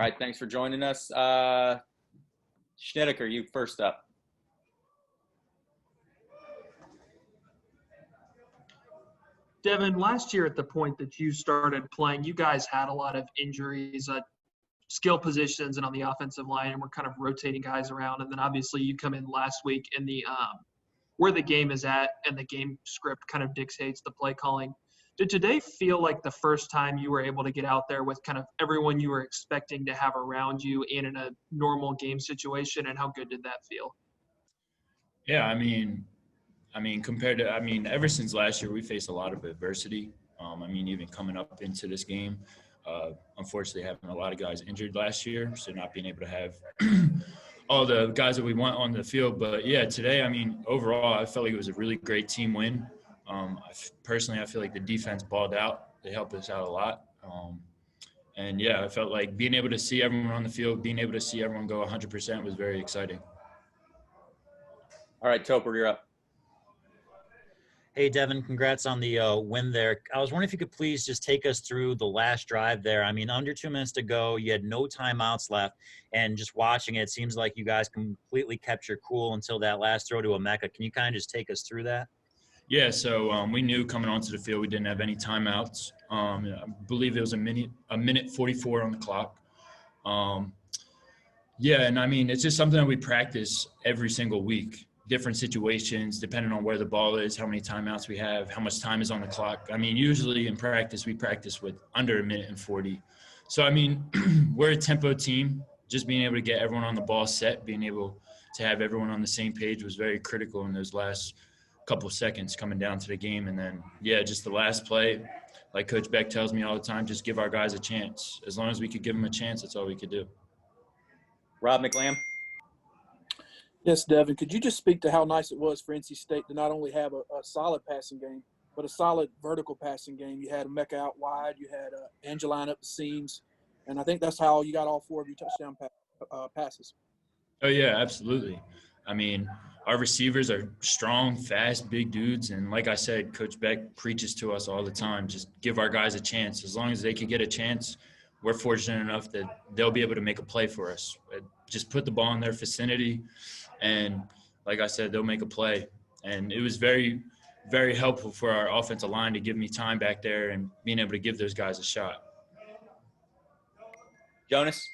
right, thanks for joining us. Schnedeker, you first up. Devin, last year at the point that you started playing, you guys had a lot of injuries at skill positions and on the offensive line, and we're kind of rotating guys around. And then obviously you come in last week in the where the game is at, and the game script kind of dictates the play calling. Did today feel like the first time you were able to get out there with kind of everyone you were expecting to have around you in a normal game situation, and how good did that feel? Yeah, I mean, compared to, ever since last year, we faced a lot of adversity. Even coming up into this game, unfortunately, having a lot of guys injured last year, so not being able to have all the guys that we want on the field. But yeah, today, overall, I felt like it was a really great team win. Personally, I feel like the defense balled out. They helped us out a lot. I felt like being able to see everyone on the field, being able to see everyone go 100% was very exciting. All right, Topper, you're up. Hey, Devin, congrats on the win there. I was wondering if you could please just take us through the last drive there. Under 2 minutes to go, you had no timeouts left, and just watching it seems like you guys completely kept your cool until that last throw to Emeka. Can you kind of just take us through that? Yeah, so we knew coming onto the field we didn't have any timeouts. I believe it was a minute 44 on the clock. It's just something that we practice every single week. Different situations, depending on where the ball is, how many timeouts we have, how much time is on the clock. Usually in practice, we practice with under a minute and 40. So, we're a tempo team. Just being able to get everyone on the ball set, being able to have everyone on the same page was very critical in those last couple of seconds coming down to the game. And then, just the last play, like Coach Beck tells me all the time, just give our guys a chance. As long as we could give them a chance, that's all we could do. Rob McLam. Yes, Devin, could you just speak to how nice it was for NC State to not only have a solid passing game, but a solid vertical passing game? You had Emeka out wide, you had Angeline up the seams, and I think that's how you got all four of your touchdown passes. Oh, yeah, absolutely. Our receivers are strong, fast, big dudes, and like I said, Coach Beck preaches to us all the time, just give our guys a chance. As long as they can get a chance, we're fortunate enough that they'll be able to make a play for us. Just put the ball in their vicinity, and like I said, they'll make a play. And it was very, very helpful for our offensive line to give me time back there and being able to give those guys a shot. Jonas?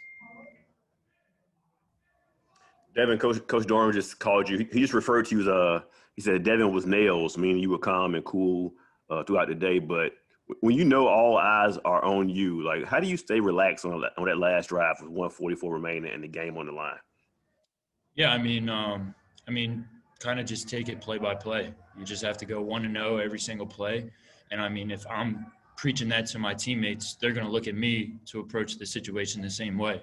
Devin, Coach Dorn just called you. He just referred to you as he said Devin was nails, meaning you were calm and cool throughout the day. But when you know all eyes are on you, like how do you stay relaxed on that last drive with 1:44 remaining and the game on the line? Yeah, kind of just take it play by play. You just have to go 1-0 every single play. And if I'm preaching that to my teammates, they're going to look at me to approach the situation the same way.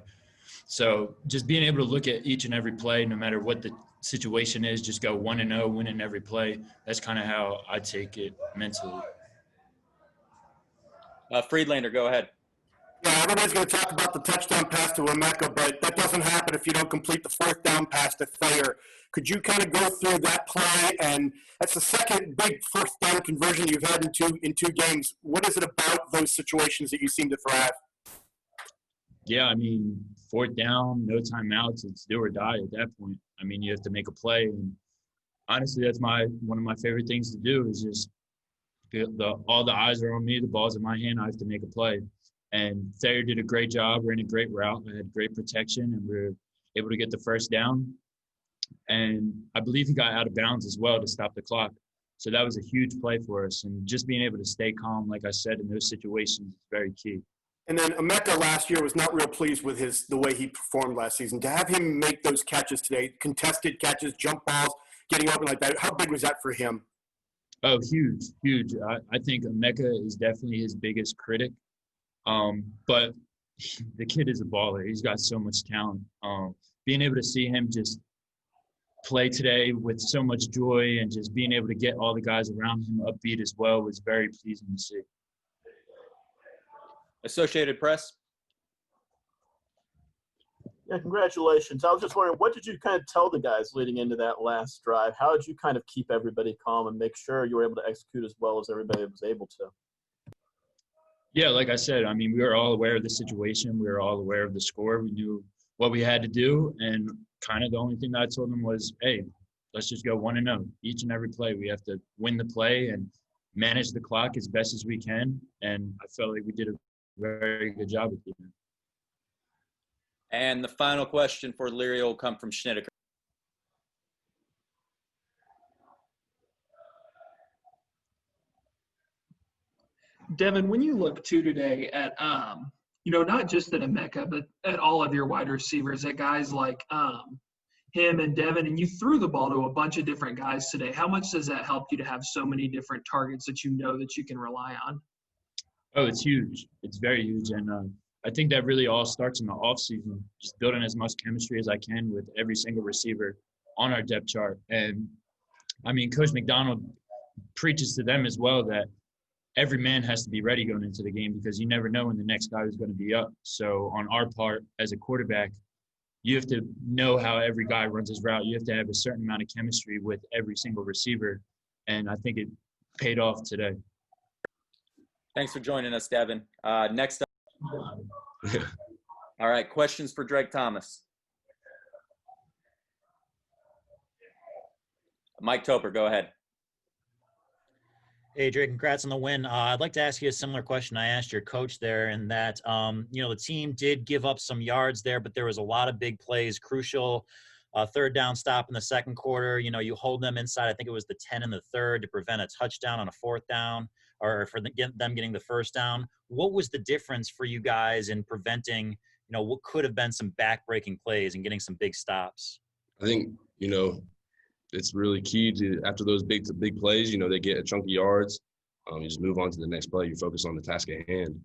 So just being able to look at each and every play, no matter what the situation is, just go 1-0, winning every play. That's kind of how I take it mentally. Friedlander, go ahead. Yeah, everybody's going to talk about the touchdown pass to Emeka, but that doesn't happen if you don't complete the fourth down pass to Thayer. Could you kind of go through that play? And that's the second big fourth down conversion you've had in two games. What is it about those situations that you seem to thrive? Yeah, fourth down, no timeouts, it's do or die at that point. You have to make a play. And honestly, that's one of my favorite things to do is just all the eyes are on me, the ball's in my hand, I have to make a play. And Thayer did a great job, ran a great route, I had great protection, and we were able to get the first down. And I believe he got out of bounds as well to stop the clock. So that was a huge play for us. And just being able to stay calm, like I said, in those situations is very key. And then Emeka last year was not real pleased with the way he performed last season. To have him make those catches today, contested catches, jump balls, getting open like that, how big was that for him? Oh, huge. I think Emeka is definitely his biggest critic. But the kid is a baller. He's got so much talent. Being able to see him just play today with so much joy and just being able to get all the guys around him upbeat as well was very pleasing to see. Associated Press. Yeah, congratulations. I was just wondering, what did you kind of tell the guys leading into that last drive? How did you kind of keep everybody calm and make sure you were able to execute as well as everybody was able to? Yeah, like I said, I mean, we were all aware of the situation. We were all aware of the score. We knew what we had to do. And kind of the only thing that I told them was, hey, let's just go 1-0. Each and every play, we have to win the play and manage the clock as best as we can. And I felt like we did a very good job with it. And the final question for Leary will come from Schneider. Devin, when you look today at, not just at Emeka, but at all of your wide receivers, at guys like him and Devin, and you threw the ball to a bunch of different guys today. How much does that help you to have so many different targets that you know that you can rely on? Oh, it's huge. It's very huge. And I think that really all starts in the offseason, just building as much chemistry as I can with every single receiver on our depth chart. And, I mean, Coach McDonald preaches to them as well that every man has to be ready going into the game because you never know when the next guy is going to be up. So on our part as a quarterback, you have to know how every guy runs his route. You have to have a certain amount of chemistry with every single receiver. And I think it paid off today. Thanks for joining us, Devin. Next up. All right, questions for Drake Thomas. Mike Toper, go ahead. Hey, Drake, congrats on the win. I'd like to ask you a similar question I asked your coach there, in that, the team did give up some yards there, but there was a lot of big plays, crucial third down stop in the second quarter. You hold them inside, I think it was the 10 in the third, to prevent a touchdown on a fourth down, or for them getting the first down. What was the difference for you guys in preventing, what could have been some back-breaking plays and getting some big stops? I think, it's really key to, after those big plays, they get a chunk of yards. You just move on to the next play. You focus on the task at hand.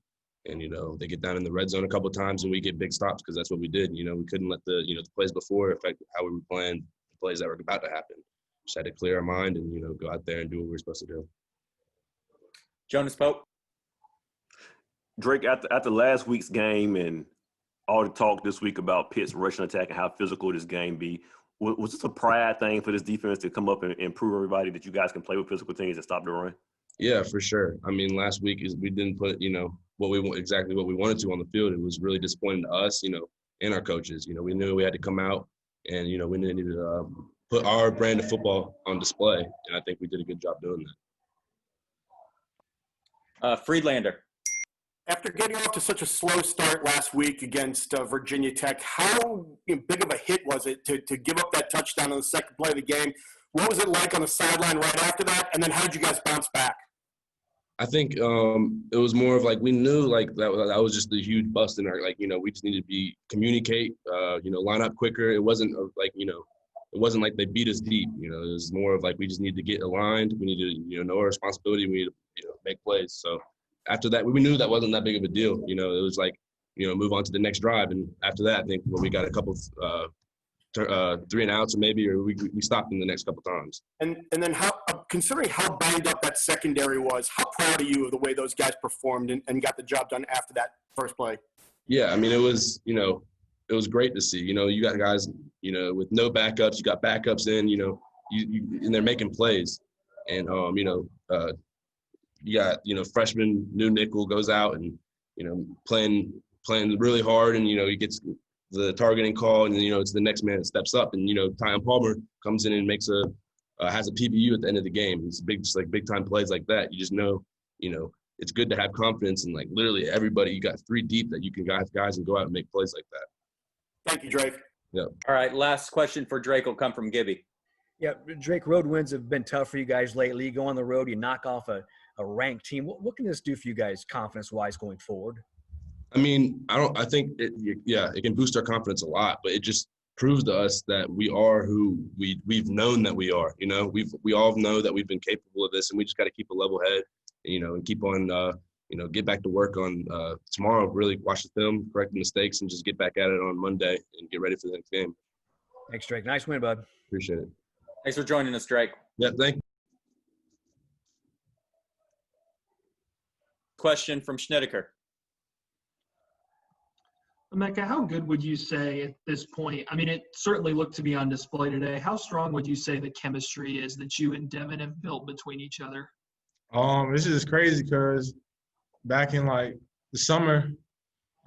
And, they get down in the red zone a couple of times and we get big stops because that's what we did. We couldn't let the plays before affect how we were playing the plays that were about to happen. Just had to clear our mind and, go out there and do what we were supposed to do. Jonas Pope. Drake, after last week's game and all the talk this week about Pitt's rushing attack and how physical this game be, was this a pride thing for this defense to come up and prove everybody that you guys can play with physical teams and stop the run? Yeah, for sure. I mean, last week we didn't put, exactly what we wanted to on the field. It was really disappointing to us, and our coaches. We knew we had to come out and, we needed to put our brand of football on display. And I think we did a good job doing that. Friedlander. After getting off to such a slow start last week against Virginia Tech, how big of a hit was it to give up that touchdown on the second play of the game? What was it like on the sideline right after that? And then how did you guys bounce back? I think it was more of like we knew like that was just a huge bust in our we just needed to communicate, line up quicker. It wasn't it wasn't like they beat us deep. It was more of like we just need to get aligned. We need to know our responsibility. We need to make plays. So after that, we knew that wasn't that big of a deal. It was like move on to the next drive. And after that, I think when we got a couple 3 and outs or we stopped in the next couple times. And then how, considering how banged up that secondary was, how proud are you of the way those guys performed and got the job done after that first play? Yeah, I mean, it was great to see. You got guys, with no backups, you got backups in, and they're making plays. And, you got, freshman new nickel goes out and, playing really hard and, he gets the targeting call and, it's the next man that steps up. And, Tyon Palmer comes in and makes has a PBU at the end of the game. It's big time plays like that. You just know, it's good to have confidence and literally everybody, you got 3 deep that you can guys and go out and make plays like that. Thank you, Drake. Yeah. All right, last question for Drake will come from Gibby. Yeah, Drake, road wins have been tough for you guys lately. You go on the road, you knock off a ranked team. What can this do for you guys confidence-wise going forward? I mean, I think it can boost our confidence a lot, but it just proves to us that we are who we've known that we are. We all know that we've been capable of this, and we just got to keep a level head, and keep on, get back to work on tomorrow. Really watch the film, correct the mistakes, and just get back at it on Monday and get ready for the next game. Thanks, Drake. Nice win, bud. Appreciate it. Thanks for joining us, Drake. Yeah, thank you. Question from Schneider. Emeka, how good would you say at this point? I mean, it certainly looked to be on display today. How strong would you say the chemistry is that you and Devin have built between each other? This is crazy because back in like the summer,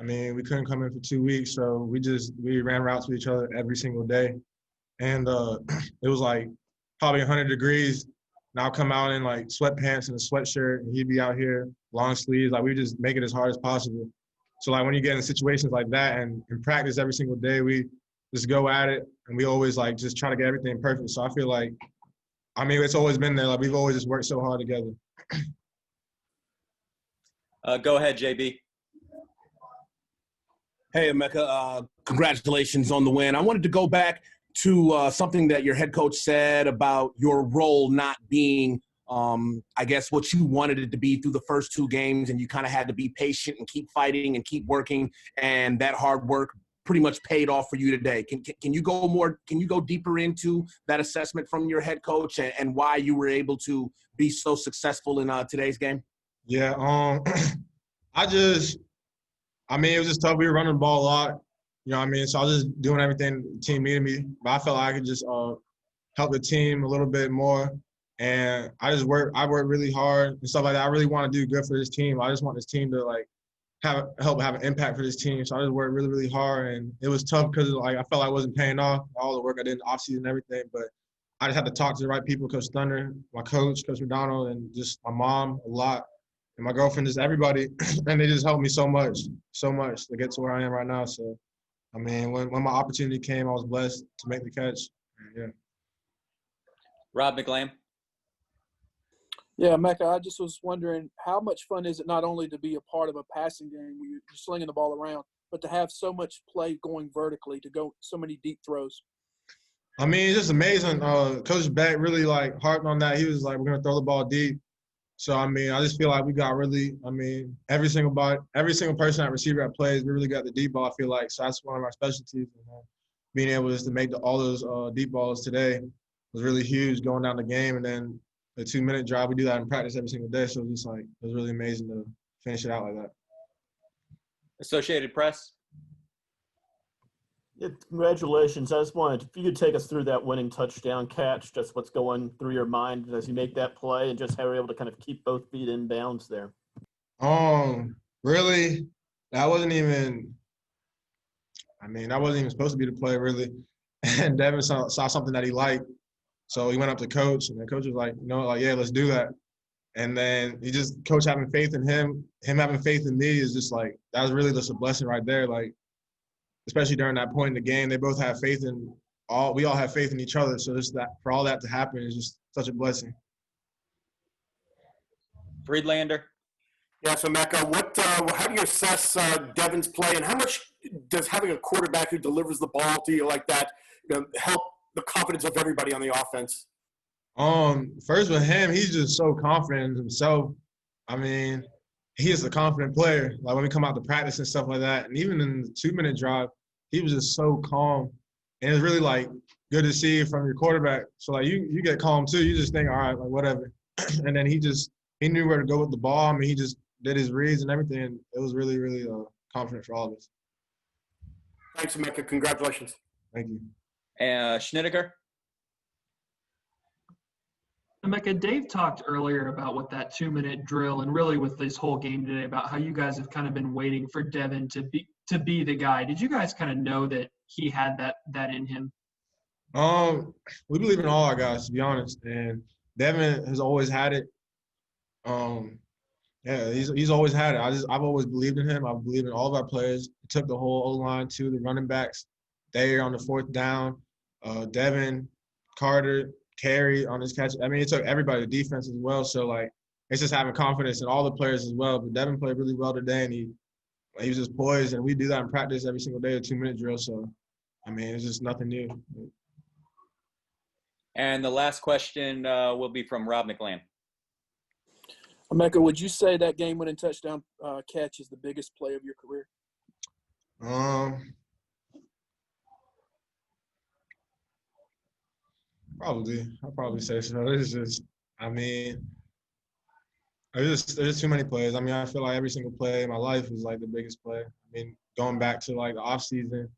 I mean, we couldn't come in for 2 weeks, so we ran routes with each other every single day. And it was like probably 100 degrees. And I'll come out in like sweatpants and a sweatshirt, and he'd be out here long sleeves. Like we just make it as hard as possible. So like when you get in situations like that and in practice every single day, we just go at it, and we always like just try to get everything perfect. So I feel like, I mean, it's always been there. Like we've always just worked so hard together. Go ahead, JB. Hey, Emeka, congratulations on the win. I wanted to go back to something that your head coach said about your role not being, I guess, what you wanted it to be through the first 2 games, and you kind of had to be patient and keep fighting and keep working, and that hard work pretty much paid off for you today. Can you go deeper into that assessment from your head coach and why you were able to be so successful in today's game? Yeah, I mean, it was just tough. We were running the ball a lot, you know what I mean? So I was just doing everything the team needed me. But I felt like I could just help the team a little bit more. And I worked really hard and stuff like that. I really want to do good for this team. I just want this team to like help have an impact for this team. So I just worked really, really hard. And it was tough because like I felt like I wasn't paying off all the work I did in the offseason and everything. But I just had to talk to the right people, Coach Thunder, my coach, Coach McDonald, and just my mom a lot. And my girlfriend, just everybody, and they just helped me so much to get to where I am right now. So, I mean, when my opportunity came, I was blessed to make the catch. Yeah. Rob McGlam. Yeah, Mecca, I just was wondering how much fun is it not only to be a part of a passing game where you're slinging the ball around, but to have so much play going vertically, to go so many deep throws? I mean, it's just amazing. Coach Beck really like harped on that. He was like, "We're gonna throw the ball deep." So, I mean, I just feel like we got really, I mean, every single person at receiver that plays, we really got the deep ball, I feel like. So that's one of our specialties. And, being able just to make all those deep balls today was really huge going down the game. And then the 2-minute drive, we do that in practice every single day. So it was just like, it was really amazing to finish it out like that. Associated Press. Yeah, congratulations. I just wanted, if you could take us through that winning touchdown catch, just what's going through your mind as you make that play and just how you're able to kind of keep both feet in bounds there. Really, that wasn't even supposed to be the play, really. And Devin saw something that he liked. So he went up to Coach, and the coach was like, yeah, let's do that. And then Coach having faith in him having faith in me is just like, that was really just a blessing right there. Like, especially during that point in the game, they both have faith we all have faith in each other. So just that, for all that to happen is just such a blessing. Friedlander. Yeah, so Mecca, how do you assess Devin's play, and how much does having a quarterback who delivers the ball to you like that help the confidence of everybody on the offense? First with him, he's just so confident in himself. I mean, he is a confident player. Like when we come out to practice and stuff like that, and even in the 2-minute drive, he was just so calm. And it was really like good to see from your quarterback. So like you get calm too. You just think, all right, like whatever. And then he knew where to go with the ball. I mean, he just did his reads and everything. And it was really, really confident for all of us. Thanks, Emeka. Congratulations. Thank you. Schnittiger. Emeka, Dave talked earlier about what that 2-minute drill, and really with this whole game today, about how you guys have kind of been waiting for Devin to be the guy. Did you guys kind of know that he had that in him? We believe in all our guys, to be honest, and Devin has always had it. Yeah, he's always had it. I've always believed in him. I believe in all of our players. It took the whole O-line to the running backs there on the 4th down. Devin, Carter, Carey on his catch. I mean, it took everybody, the defense as well. So, like, it's just having confidence in all the players as well. But Devin played really well today, and he was just poised. And we do that in practice every single day, a 2-minute drill. So, I mean, it's just nothing new. And the last question will be from Rob McGlam. Emeka, would you say that game-winning touchdown catch is the biggest play of your career? Probably. I'll probably say so. It's just, I mean, there's too many plays. I mean, I feel like every single play in my life is like the biggest play. I mean, going back to like the off season,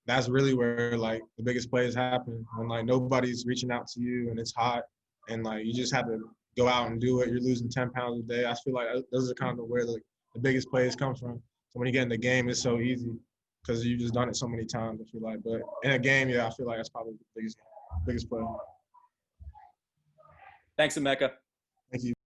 that's really where like the biggest plays happen, when like nobody's reaching out to you and it's hot and like you just have to go out and do it. You're losing 10 pounds a day. I feel like those are kind of where like the biggest plays come from. So when you get in the game, it's so easy because you've just done it so many times, I feel like. But in a game, yeah, I feel like that's probably the biggest play. Thanks, Emeka.